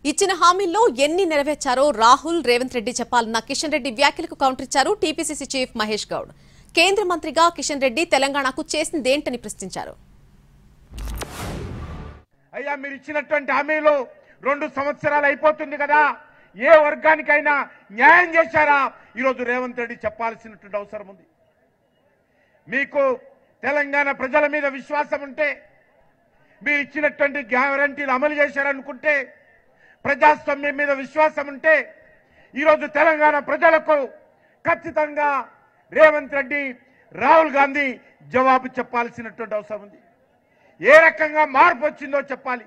ఇచ్చిన హామీల్లో ఎన్ని నెరవేర్చారో రాహుల్ రేవంత్ రెడ్డి చెప్పాలన్న కిషన్ రెడ్డి వ్యాఖ్యలకు కౌంటర్ ఇచ్చారు టీపీసీసీ చీఫ్ మహేష్ గౌడ్. కేంద్ర మంత్రిగా కిషన్ రెడ్డి తెలంగాణకు చేసిందేంటని ప్రశ్నించారు. అయ్యా మీరు ఇచ్చినటువంటి హామీలు 2 సంవత్సరాలు అయిపోతుంది కదా, ఏ వర్గానికైనా న్యాయం చేశారా? ఈరోజు రేవంత్ రెడ్డి చెప్పాల్సినటువంటి అవసరం ఉంది. మీకు తెలంగాణ ప్రజల మీద విశ్వాసం ఉంటే, మీరు ఇచ్చినటువంటి గ్యారంటీలు అమలు చేశారనుకుంటే, ప్రజాస్వామ్యం మీద విశ్వాసం ఉంటే, ఈరోజు తెలంగాణ ప్రజలకు ఖచ్చితంగా రేవంత్ రెడ్డి, రాహుల్ గాంధీ జవాబు చెప్పాల్సినటువంటి అవసరం ఉంది. ఏ రకంగా మార్పు వచ్చిందో చెప్పాలి,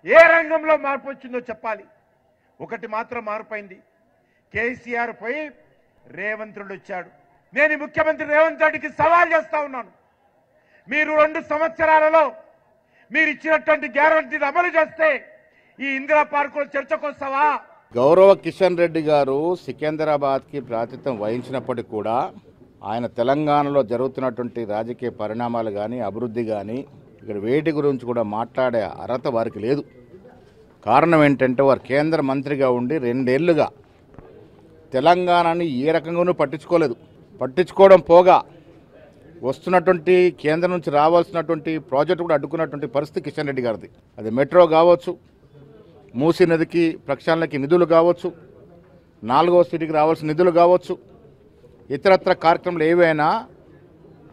ఏ రంగంలో మార్పు వచ్చిందో చెప్పాలి. ఒకటి మాత్రం మార్పైంది, కేసీఆర్ పోయి రేవంత్ రెడ్డి వచ్చాడు. నేను ముఖ్యమంత్రి రేవంత్ రెడ్డికి సవాల్ చేస్తా ఉన్నాను, మీరు 2 సంవత్సరాలలో మీరు ఇచ్చినటువంటి గ్యారంటీలు అమలు చేస్తే ఈ ఇందిరా పార్కులో చర్చకు వస్తావా? గౌరవ కిషన్ రెడ్డి గారు సికింద్రాబాద్కి ప్రాతినిధ్యం వహించినప్పటికీ కూడా ఆయన తెలంగాణలో జరుగుతున్నటువంటి రాజకీయ పరిణామాలు కానీ అభివృద్ధి కానీ ఇక్కడ వేటి గురించి కూడా మాట్లాడే అర్హత వారికి లేదు. కారణం ఏంటంటే వారు కేంద్ర మంత్రిగా ఉండి 2 ఏళ్లుగా తెలంగాణని ఏ రకంగానూ పట్టించుకోలేదు. పట్టించుకోవడం పోగా వస్తున్నటువంటి కేంద్రం నుంచి రావాల్సినటువంటి ప్రాజెక్టు కూడా అడ్డుకున్నటువంటి పరిస్థితి కిషన్ రెడ్డి గారిది. అది మెట్రో కావచ్చు, మూసీ నదికి ప్రక్షాళనకి నిధులు కావచ్చు, 4వ సిటీకి రావాల్సిన నిధులు కావచ్చు, ఇతరత్ర కార్యక్రమాలు ఏవైనా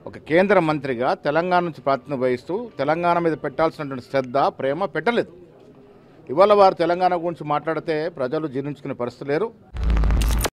ఒక కేంద్ర మంత్రిగా తెలంగాణ నుంచి ప్రాతినిధ్యం వహిస్తూ తెలంగాణ మీద పెట్టాల్సినటువంటి శ్రద్ధ, ప్రేమ పెట్టలేదు. ఇవాళ వారు తెలంగాణ గురించి మాట్లాడితే ప్రజలు జీర్ణించుకునే పరిస్థితి లేరు.